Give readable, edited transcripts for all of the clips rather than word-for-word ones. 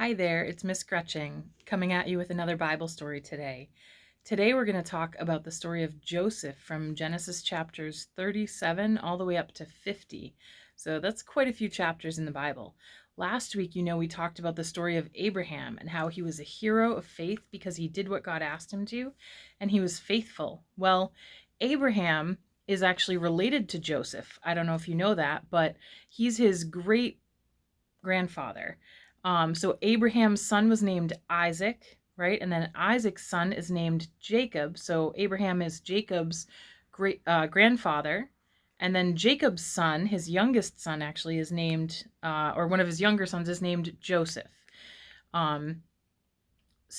Hi there, it's Miss Gretchen coming at you with another Bible story today. Today we're going to talk about the story of Joseph from Genesis chapters 37 all the way up to 50. So that's quite a few chapters in the Bible. Last week, we talked about the story of Abraham and how he was a hero of faith because he did what God asked him to, and he was faithful. Well, Abraham is actually related to Joseph. I don't know if you know that, but he's his great grandfather. So Abraham's son was named Isaac, right? And then Isaac's son is named Jacob. So Abraham is Jacob's great grandfather. And then Jacob's son, his youngest son actually, is named, or one of his younger sons is named Joseph. Um,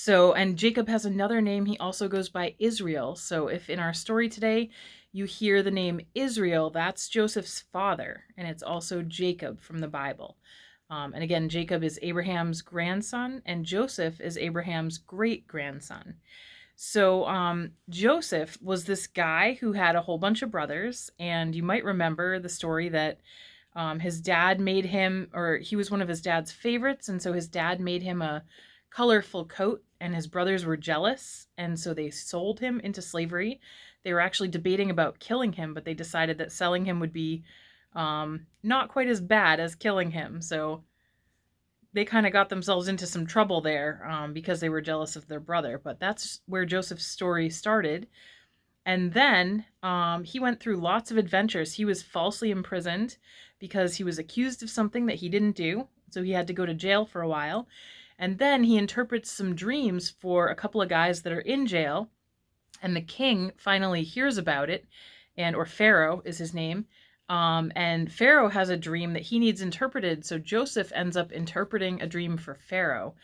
and Jacob has another name. He also goes by Israel. So if in our story today you hear the name Israel, that's Joseph's father, and it's also Jacob from the Bible. And again, Jacob is Abraham's grandson, and Joseph is Abraham's great-grandson. So Joseph was this guy who had a whole bunch of brothers, and you might remember the story that his dad made him, or he was one of his dad's favorites, and so his dad made him a colorful coat, and his brothers were jealous, and so they sold him into slavery. They were actually debating about killing him, but they decided that selling him would be not quite as bad as killing him. So they kind of got themselves into some trouble there because they were jealous of their brother. But that's where Joseph's story started. And then he went through lots of adventures. He was falsely imprisoned because he was accused of something that he didn't do. So he had to go to jail for a while. And then he interprets some dreams for a couple of guys that are in jail. And the king finally hears about it, or Pharaoh is his name. And Pharaoh has a dream that he needs interpreted. So Joseph ends up interpreting a dream for Pharaoh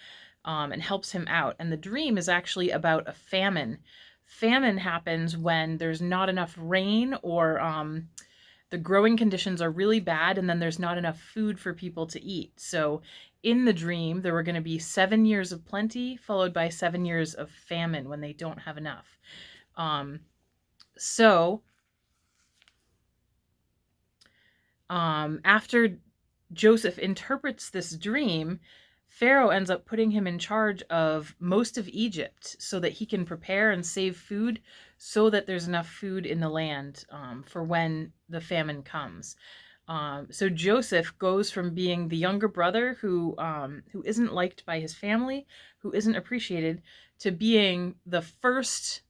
and helps him out. And the dream is actually about a famine. Famine happens when there's not enough rain, or the growing conditions are really bad, and then there's not enough food for people to eat. So in the dream, there were going to be 7 years of plenty, followed by 7 years of famine when they don't have enough. Um, so After Joseph interprets this dream, Pharaoh ends up putting him in charge of most of Egypt so that he can prepare and save food so that there's enough food in the land for when the famine comes. So Joseph goes from being the younger brother who isn't liked by his family, who isn't appreciated, to being the first,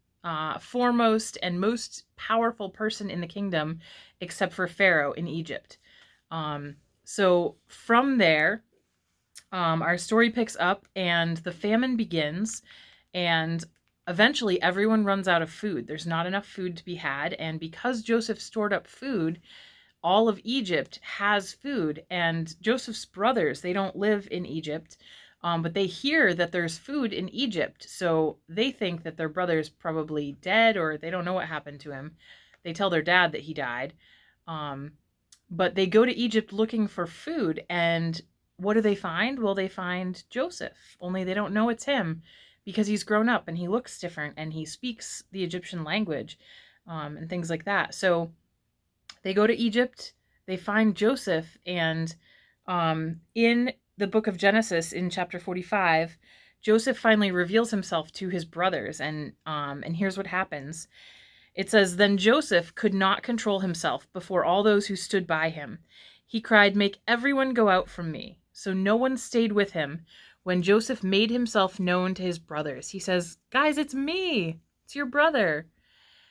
foremost, and most powerful person in the kingdom, except for Pharaoh in Egypt. So from there, our story picks up, and the famine begins, and eventually everyone runs out of food. There's not enough food to be had, and because Joseph stored up food, all of Egypt has food. And Joseph's brothers, they don't live in Egypt, but they hear that there's food in Egypt. So they think that their brother's probably dead, or they don't know what happened to him. They tell their dad that he died. But they go to Egypt looking for food. And what do they find? Well, they find Joseph, only they don't know it's him because he's grown up and he looks different and he speaks the Egyptian language and things like that. So they go to Egypt, they find Joseph, and in the book of Genesis, in chapter 45, Joseph finally reveals himself to his brothers, and here's what happens. It says, "Then Joseph could not control himself before all those who stood by him. He cried, 'Make everyone go out from me.' So no one stayed with him when Joseph made himself known to his brothers." He says, "Guys, it's me. It's your brother."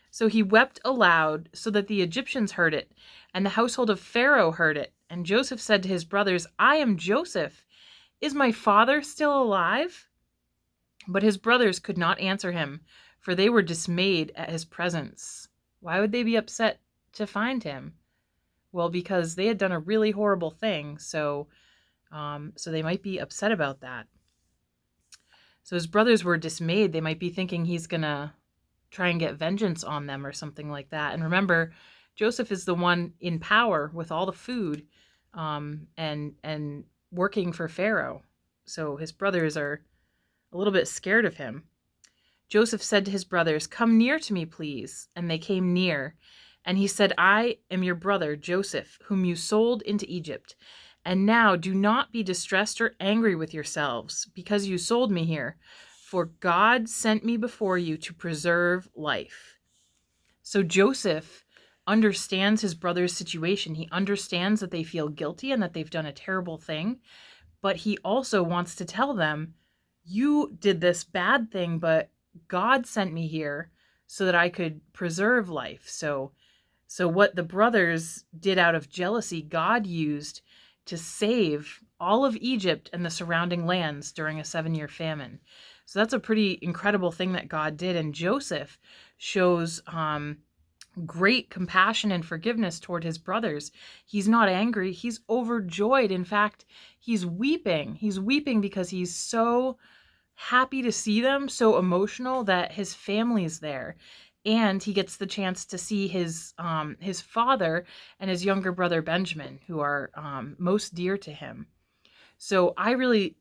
So he wept aloud so that the Egyptians heard it, and the household of Pharaoh heard it. And Joseph said to his brothers, "I am Joseph. Is my father still alive?" But his brothers could not answer him, for they were dismayed at his presence. Why would they be upset to find him? Well, because they had done a really horrible thing, so they might be upset about that. So his brothers were dismayed. They might be thinking he's going to try and get vengeance on them or something like that. And remember, Joseph is the one in power with all the food and working for Pharaoh. So his brothers are a little bit scared of him. Joseph said to his brothers, "Come near to me, please." And they came near. And he said, "I am your brother, Joseph, whom you sold into Egypt. And now do not be distressed or angry with yourselves because you sold me here, for God sent me before you to preserve life." So Joseph understands his brother's situation. He understands that they feel guilty and that they've done a terrible thing, but he also wants to tell them, you did this bad thing, but God sent me here so that I could preserve life. So what the brothers did out of jealousy, God used to save all of Egypt and the surrounding lands during a 7-year famine. So that's a pretty incredible thing that God did. And Joseph shows great compassion and forgiveness toward his brothers. He's not angry. He's overjoyed. In fact, he's weeping. He's weeping because he's so happy to see them, so emotional that his family's there. And he gets the chance to see his father and his younger brother Benjamin, who are most dear to him. So I really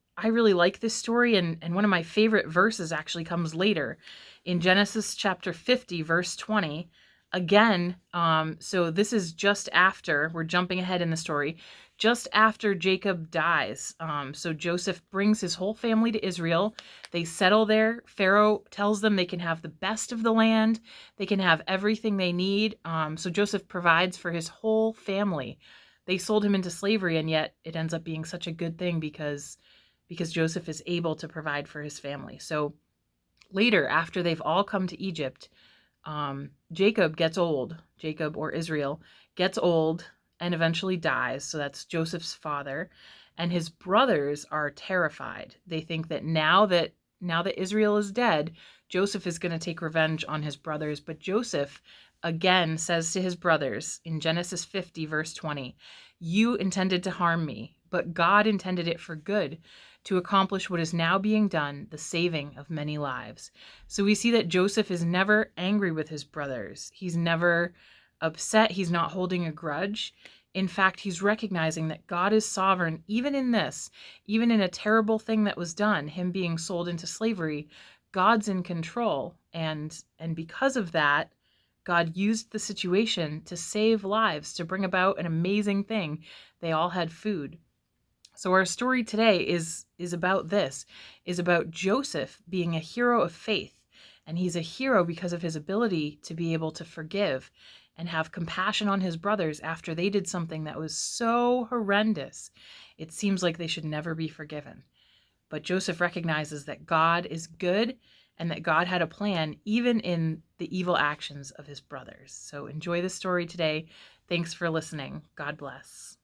like this story, and one of my favorite verses actually comes later in Genesis chapter 50, verse 20. Again, so this is just after, we're jumping ahead in the story, just after Jacob dies. So Joseph brings his whole family to Israel. They settle there. Pharaoh tells them they can have the best of the land. They can have everything they need. So Joseph provides for his whole family. They sold him into slavery, and yet it ends up being such a good thing because Joseph is able to provide for his family. So later, after they've all come to Egypt, Jacob gets old. Jacob, or Israel, gets old and eventually dies. So that's Joseph's father. And his brothers are terrified. They think that now that Israel is dead, Joseph is going to take revenge on his brothers. But Joseph again says to his brothers in Genesis 50, verse 20, "You intended to harm me, but God intended it for good, to accomplish what is now being done, the saving of many lives." So we see that Joseph is never angry with his brothers. He's never upset. He's not holding a grudge. In fact, he's recognizing that God is sovereign, even in this, even in a terrible thing that was done, him being sold into slavery. God's in control. And because of that, God used the situation to save lives, to bring about an amazing thing. They all had food. So our story today is about this, is about Joseph being a hero of faith. And he's a hero because of his ability to be able to forgive and have compassion on his brothers after they did something that was so horrendous. It seems like they should never be forgiven. But Joseph recognizes that God is good and that God had a plan even in the evil actions of his brothers. So enjoy the story today. Thanks for listening. God bless.